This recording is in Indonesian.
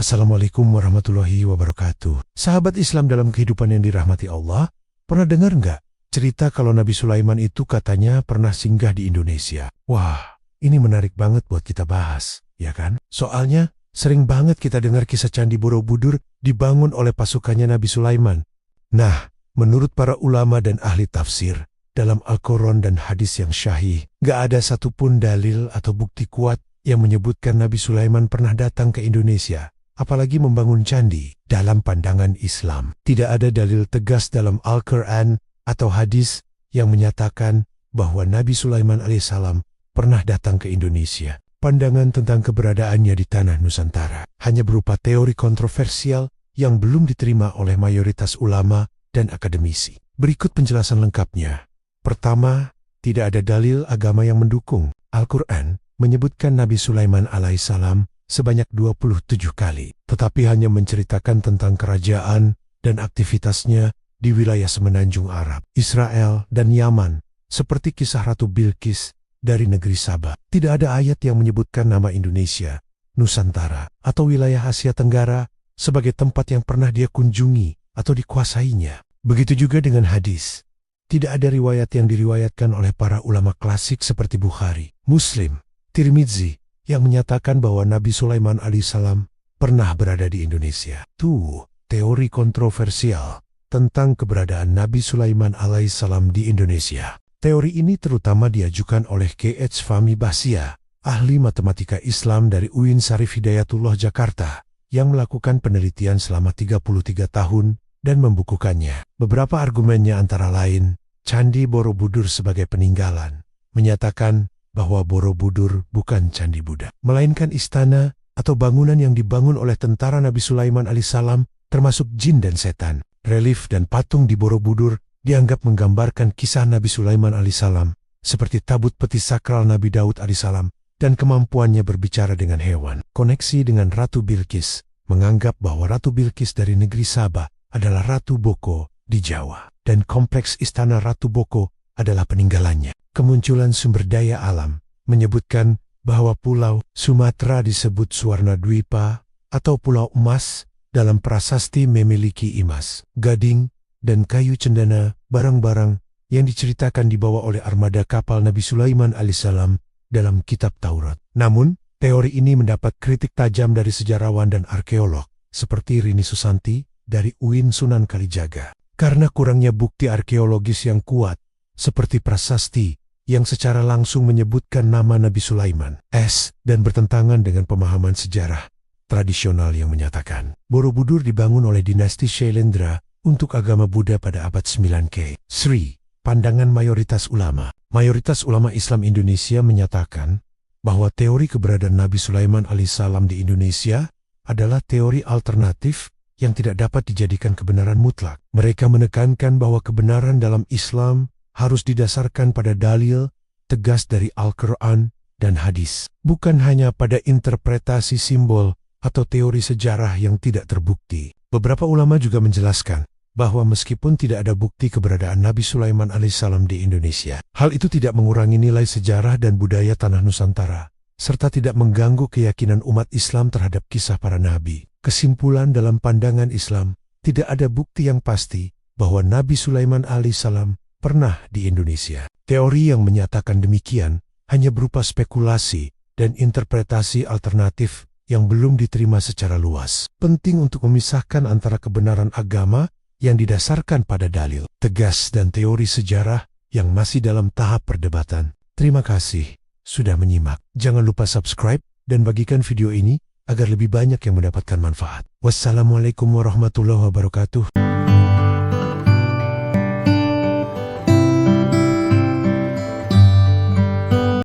Assalamualaikum warahmatullahi wabarakatuh. Sahabat Islam dalam kehidupan yang dirahmati Allah, pernah dengar nggak cerita kalau Nabi Sulaiman itu katanya pernah singgah di Indonesia? Wah, ini menarik banget buat kita bahas, ya kan? Soalnya sering banget kita dengar kisah Candi Borobudur dibangun oleh pasukannya Nabi Sulaiman. Nah, menurut para ulama dan ahli tafsir, dalam Al-Quran dan hadis yang syahih, nggak ada satupun dalil atau bukti kuat yang menyebutkan Nabi Sulaiman pernah datang ke Indonesia, apalagi membangun candi. Dalam pandangan Islam, tidak ada dalil tegas dalam Al-Quran atau hadis yang menyatakan bahwa Nabi Sulaiman alaihissalam pernah datang ke Indonesia. Pandangan tentang keberadaannya di tanah Nusantara hanya berupa teori kontroversial yang belum diterima oleh mayoritas ulama dan akademisi. Berikut penjelasan lengkapnya. Pertama, tidak ada dalil agama yang mendukung. Al-Quran menyebutkan Nabi Sulaiman alaihissalam sebanyak 27 kali, tetapi hanya menceritakan tentang kerajaan dan aktivitasnya di wilayah semenanjung Arab, Israel, dan Yaman, seperti kisah Ratu Bilqis dari negeri Sabah. Tidak ada ayat yang menyebutkan nama Indonesia, Nusantara, atau wilayah Asia Tenggara sebagai tempat yang pernah dia kunjungi atau dikuasainya. Begitu juga dengan hadis. Tidak ada riwayat yang diriwayatkan oleh para ulama klasik seperti Bukhari, Muslim, Tirmidzi, yang menyatakan bahwa Nabi Sulaiman alaihissalam pernah berada di Indonesia. Tuh, teori kontroversial tentang keberadaan Nabi Sulaiman alaihissalam di Indonesia. Teori ini terutama diajukan oleh K.H. Fahmi Bahsia, ahli matematika Islam dari UIN Syarif Hidayatullah Jakarta, yang melakukan penelitian selama 33 tahun dan membukukannya. Beberapa argumennya antara lain, Candi Borobudur sebagai peninggalan, menyatakan bahwa Borobudur bukan Candi Buddha, melainkan istana atau bangunan yang dibangun oleh tentara Nabi Sulaiman alaihissalam, termasuk jin dan setan. Relief dan patung di Borobudur dianggap menggambarkan kisah Nabi Sulaiman alaihissalam, seperti tabut peti sakral Nabi Daud alaihissalam dan kemampuannya berbicara dengan hewan. Koneksi dengan Ratu Bilqis menganggap bahwa Ratu Bilqis dari negeri Sabah adalah Ratu Boko di Jawa, dan kompleks istana Ratu Boko adalah peninggalannya. Kemunculan sumber daya alam menyebutkan bahwa Pulau Sumatera disebut Suwarna Dwipa atau Pulau Emas dalam prasasti memiliki emas, gading, dan kayu cendana, barang-barang yang diceritakan dibawa oleh armada kapal Nabi Sulaiman alaihissalam dalam kitab Taurat. Namun, teori ini mendapat kritik tajam dari sejarawan dan arkeolog seperti Rini Susanti dari UIN Sunan Kalijaga. Karena kurangnya bukti arkeologis yang kuat, seperti prasasti yang secara langsung menyebutkan nama Nabi Sulaiman, dan bertentangan dengan pemahaman sejarah tradisional yang menyatakan Borobudur dibangun oleh dinasti Shailendra untuk agama Buddha pada abad 9K. Sri, pandangan mayoritas ulama. Mayoritas ulama Islam Indonesia menyatakan bahwa teori keberadaan Nabi Sulaiman alaihissalam di Indonesia adalah teori alternatif yang tidak dapat dijadikan kebenaran mutlak. Mereka menekankan bahwa kebenaran dalam Islam harus didasarkan pada dalil tegas dari Al-Quran dan hadis, bukan hanya pada interpretasi simbol atau teori sejarah yang tidak terbukti. Beberapa ulama juga menjelaskan bahwa meskipun tidak ada bukti keberadaan Nabi Sulaiman alaihissalam di Indonesia, hal itu tidak mengurangi nilai sejarah dan budaya tanah Nusantara, serta tidak mengganggu keyakinan umat Islam terhadap kisah para nabi. Kesimpulan dalam pandangan Islam, tidak ada bukti yang pasti bahwa Nabi Sulaiman alaihissalam pernah di Indonesia. Teori yang menyatakan demikian hanya berupa spekulasi dan interpretasi alternatif yang belum diterima secara luas. Penting untuk memisahkan antara kebenaran agama yang didasarkan pada dalil tegas dan teori sejarah yang masih dalam tahap perdebatan. Terima kasih sudah menyimak. Jangan lupa subscribe dan bagikan video ini agar lebih banyak yang mendapatkan manfaat. Wassalamualaikum warahmatullahi wabarakatuh.